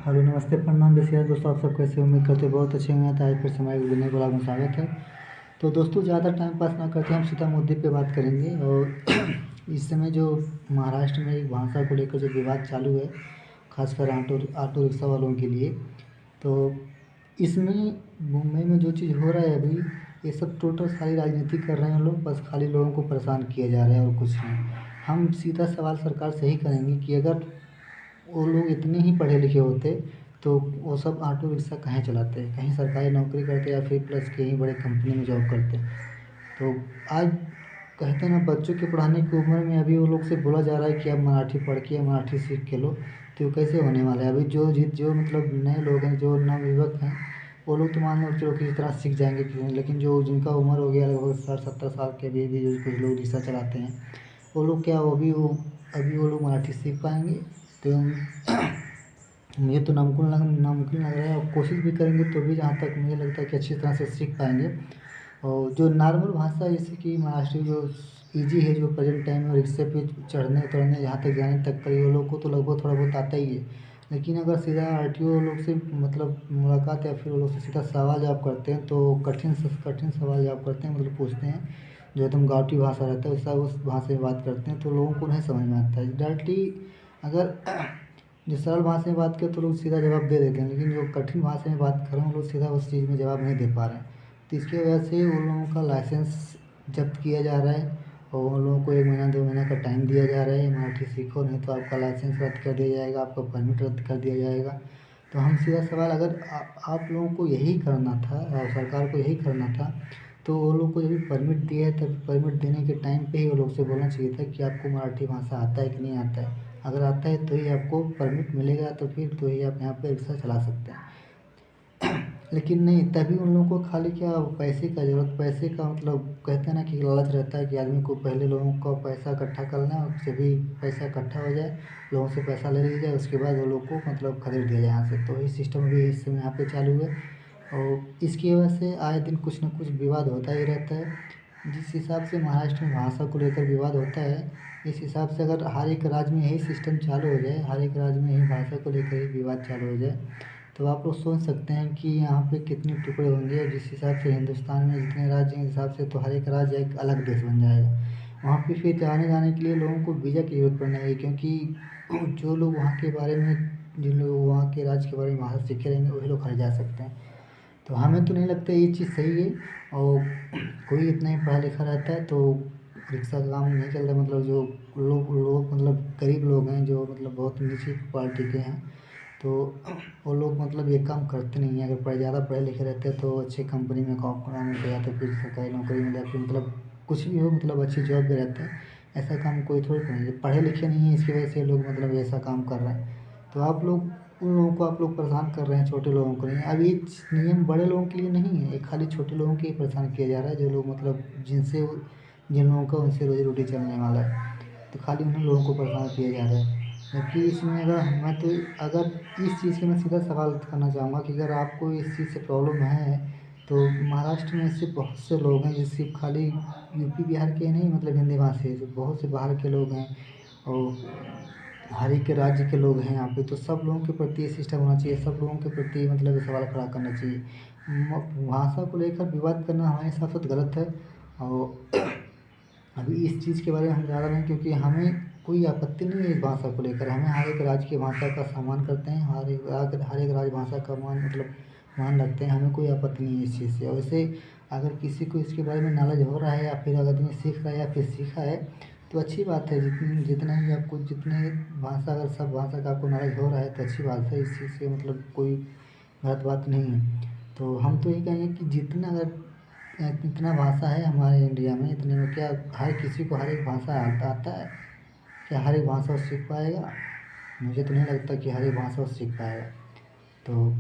Hello नमस्ते प्रणाम बेसिया दोस्तों, आप सब कैसे? उम्मीद करते बहुत अच्छे होंगे। तो आज फिर से हमारे नए ब्लॉग में स्वागत है। तो दोस्तों, ज़्यादा टाइम पास ना करते हम सीधा मुद्दे पे बात करेंगे। और इस समय जो महाराष्ट्र में एक भाषा को लेकर जो विवाद चालू है, खासकर ऑटो ऑटो रिक्शा वालों के लिए। तो इसमें मुंबई में जो चीज़ हो रहा है अभी, ये सब टोटल सारी राजनीति कर रहे हैं लोग। बस खाली लोगों को परेशान किया जा रहा है और कुछ नहीं। हम सीधा सवाल सरकार से ही करेंगे कि अगर वो लोग इतने ही पढ़े लिखे होते तो वो सब ऑटो रिक्शा काहे चलाते, कहीं सरकारी नौकरी करते या फिर प्लस कहीं बड़े कंपनी में जॉब करते। तो आज कहते हैं ना, बच्चों के पढ़ाने की उम्र में अभी वो लोग से बोला जा रहा है कि आप मराठी पढ़ के या मराठी सीख के लो। तो ये कैसे होने वाला है? अभी जो मतलब नए लोग हैं, जो नवयुवक हैं, वो लोग तो मान लो चलो किसी तरह सीख जाएंगे किसी, लेकिन जो जिनका उम्र हो गया लगभग 60-70 साल के भी जो कुछ लोग रिक्शा चलाते हैं, वो लोग क्या वो अभी वो लोग मराठी सीख पाएंगे? तो मुझे तो नामुमकिन लग रहा है। और कोशिश भी करेंगे तो भी जहाँ तक मुझे लगता है कि अच्छी तरह से सीख पाएंगे। और जो नॉर्मल भाषा जैसे कि महाराष्ट्री जो ईजी है, जो प्रेजेंट टाइम में रिक्शे पे चढ़ने उतरने जहाँ तक जाने तक का वो लोग को तो लगभग थोड़ा बहुत आता ही है। लेकिन अगर सीधा आरटीओ लोग से मतलब मुलाकात या फिर वो लोग से सीधा सवाल जवाब करते हैं तो कठिन से कठिन सवाल जवाब करते हैं, मतलब पूछते हैं जो एकदम गाँवटी भाषा रहता है वैसा उस भाषा में बात करते हैं, तो लोगों को नहीं समझ में आता है डायरेक्टली। अगर जो सरल भाषा में बात करें तो लोग सीधा जवाब दे देते हैं, लेकिन जो कठिन भाषा में बात कर रहे हैं वो लोग सीधा उस चीज़ में जवाब नहीं दे पा रहे हैं। तो इसकी वजह से उन लोगों का लाइसेंस जब्त किया जा रहा है और उन लोगों को 1 महीना 2 महीना का टाइम दिया जा रहा है, मराठी सीखो नहीं तो आपका लाइसेंस रद्द कर दिया जाएगा, आपका परमिट रद्द कर दिया जाएगा। तो हम सीधा सवाल, अगर आप लोगों को यही करना था और सरकार को यही करना था, तो वो लोग को जब भी परमिट दिया है तब परमिट देने के टाइम पे ही वो लोग से बोलना चाहिए था कि आपको मराठी भाषा आता है कि नहीं आता है। अगर आता है तो ही आपको परमिट मिलेगा, तो फिर तो ही आप यहाँ पे रिक्शा चला सकते हैं। लेकिन नहीं, तभी उन लोगों को खाली क्या पैसे का ज़रूरत, पैसे का मतलब कहते हैं ना कि लालच रहता है कि आदमी को पहले लोगों का पैसा इकट्ठा करना है, और जब भी पैसा इकट्ठा हो जाए लोगों से पैसा ले लिया जाए, उसके बाद वो लोग को मतलब खरीद दिया जाए यहाँ से। तो ये सिस्टम भी इस समय यहाँ पे चालू है और इसकी वजह से आए दिन कुछ ना कुछ विवाद होता ही रहता है। जिस हिसाब से महाराष्ट्र में भाषा को लेकर विवाद होता है, इस हिसाब से अगर हर एक राज्य में यही सिस्टम चालू हो जाए, हर एक राज्य में यही भाषा को लेकर ही विवाद चालू हो जाए, तो आप लोग सोच सकते हैं कि यहाँ पे कितने टुकड़े होंगे। और जिस हिसाब से हिंदुस्तान में जितने राज्य हैं, उस हिसाब से तो हर एक राज्य एक अलग देश बन जाएगा। वहाँ पे फिर आने जाने के लिए लोगों को वीज़ा की ज़रूरत पड़ने लगेगी, क्योंकि जो लोग वहाँ के बारे में, जिन लोग वहाँ के राज्य के बारे में भाषा सीखे रहेंगे वही लोग खाली जा सकते हैं। तो हमें तो नहीं लगता ये चीज़ सही है। और कोई इतना ही पढ़ा लिखा रहता है तो रिक्शा का काम नहीं चलता। मतलब जो लोग मतलब गरीब लोग हैं, जो मतलब बहुत नीची क्वालिटी के हैं, तो वो लोग मतलब ये काम करते नहीं हैं। अगर ज़्यादा पढ़े लिखे रहते हैं तो अच्छी कंपनी में काम मिल या तो फिर सरकारी नौकरी मिल या फिर मतलब कुछ भी हो, मतलब अच्छी जॉब में रहते हैं। ऐसा काम कोई थोड़ी करेंगे, पढ़े लिखे नहीं है इसकी वजह से लोग मतलब ऐसा काम कर रहे हैं। तो आप लोग उन लोगों को आप लोग परेशान कर रहे हैं, छोटे लोगों को नहीं। अब ये नियम बड़े लोगों के लिए नहीं है, ये खाली छोटे लोगों के ही परेशान किया जा रहा है, जो लोग मतलब जिन लोगों का उनसे रोजी रोटी चलने वाला है। तो खाली उन्हीं लोगों को परेशान किया जा रहा है। जबकि इसमें अगर इस चीज़ का मैं सीधा सवाल करना चाहूँगा कि अगर आपको इस चीज़ से प्रॉब्लम है, तो महाराष्ट्र में ऐसे बहुत से लोग हैं जो सिर्फ खाली यूपी बिहार के नहीं, मतलब हिंदी भाषी, जो बहुत से बाहर के लोग हैं और हर एक राज्य के लोग हैं यहाँ पे। तो सब लोगों के प्रति ये सिस्टम होना चाहिए, सब लोगों के प्रति मतलब ये सवाल खड़ा करना चाहिए। भाषा को लेकर विवाद करना हमारे हिसाब से तो गलत है। और अभी इस चीज़ के बारे में हम ज़्यादा नहीं, क्योंकि हमें कोई आपत्ति नहीं है इस भाषा को लेकर। हमें हर एक राज्य की भाषा का सम्मान करते हैं, हर एक राजभाषा का मान रखते हैं। हमें कोई आपत्ति नहीं है इस चीज़ से। और वैसे अगर किसी को इसके बारे में नॉलेज हो रहा है या फिर अगर आदमी सीख रहा है या फिर सीखा है तो अच्छी बात है। जितने भाषा, अगर सब भाषा का आपको नॉलेज हो रहा है तो अच्छी बात है। इस चीज़ से मतलब कोई गलत बात नहीं है। तो हम तो ये कहेंगे कि जितना अगर इतना भाषा है हमारे इंडिया में, इतने में क्या हर किसी को हर एक भाषा आता है? क्या हर एक भाषा वो सीख पाएगा? मुझे तो नहीं लगता कि हर एक भाषा वो सीख पाएगा। तो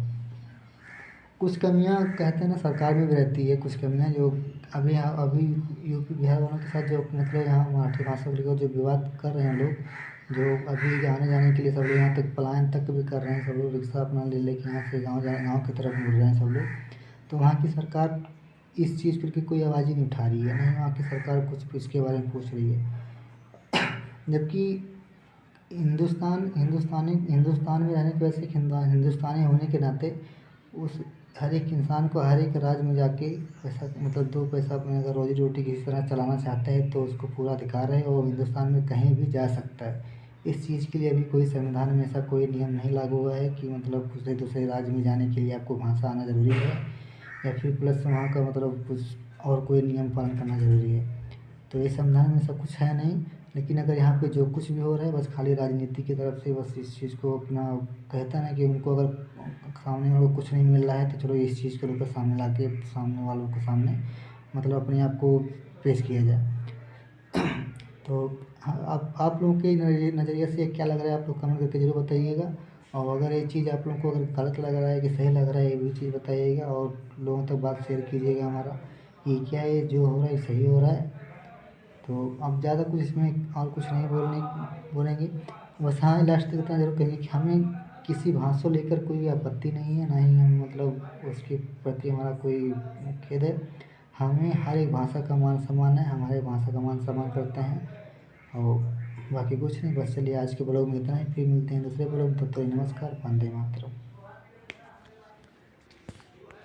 कुछ कमियां कहते हैं ना सरकार में भी रहती है, कुछ कमियां जो अभी यूपी बिहार वालों के साथ जो मतलब यहाँ मराठी भाषा को लेकर जो विवाद कर रहे हैं लोग, जो अभी आने जाने के लिए सब लोग यहाँ तक पलायन तक भी कर रहे हैं, सब लोग रिक्शा अपना ले लेके यहाँ से गाँव की तरफ मुड़ रहे हैं सब लोग। तो वहाँ की सरकार इस चीज़ पर कोई आवाज़ ही नहीं उठा रही है, नहीं वहाँ की सरकार कुछ इसके बारे में पूछ रही है। जबकि हिंदुस्तान में रहने की वजह से हिंदुस्तानी होने के नाते उस हर एक इंसान को हर एक राज्य में जाके पैसा मतलब दो पैसा अपने अगर रोजी रोटी किसी तरह चलाना चाहता है तो उसको पूरा अधिकार है और हिंदुस्तान में कहीं भी जा सकता है। इस चीज़ के लिए अभी कोई संविधान में ऐसा कोई नियम नहीं लागू हुआ है कि मतलब दूसरे दूसरे राज्य में जाने के लिए आपको भाषा आना ज़रूरी है या फिर प्लस वहाँ का मतलब कुछ और कोई नियम पालन करना ज़रूरी है। तो ये संविधान में सब कुछ है नहीं, लेकिन अगर यहाँ पे जो कुछ भी हो रहा है बस खाली राजनीति की तरफ से बस इस चीज़ को अपना कहता है ना कि उनको अगर सामने वालों को कुछ नहीं मिल रहा है तो चलो इस चीज़ को लेकर सामने ला के सामने वालों के सामने मतलब अपने आप को पेश किया जाए। तो आप लोगों के नज़रिए से क्या लग रहा है, आप लोग कमेंट करके ज़रूर बताइएगा। और अगर ये चीज़ आप लोगों को अगर गलत लग रहा है कि सही लग रहा है ये भी चीज़ बताइएगा और लोगों तक बात शेयर कीजिएगा हमारा कि क्या ये जो हो रहा है सही हो रहा है। तो अब ज़्यादा कुछ इसमें और कुछ नहीं बोलेंगे। बस हाँ, लास्ट तक इतना ज़रूर कहेंगे कि हमें किसी भाषा को लेकर कोई आपत्ति नहीं है, ना ही हम मतलब उसके प्रति हमारा कोई खेद है। हमें हर एक भाषा का मान सम्मान है, हमारे भाषा का मान सम्मान करते हैं और बाकी कुछ नहीं। बस चलिए आज के ब्लॉग में इतना ही, फिर मिलते हैं दूसरे ब्लॉग में। तब तक नमस्कार, वंदे मातरम।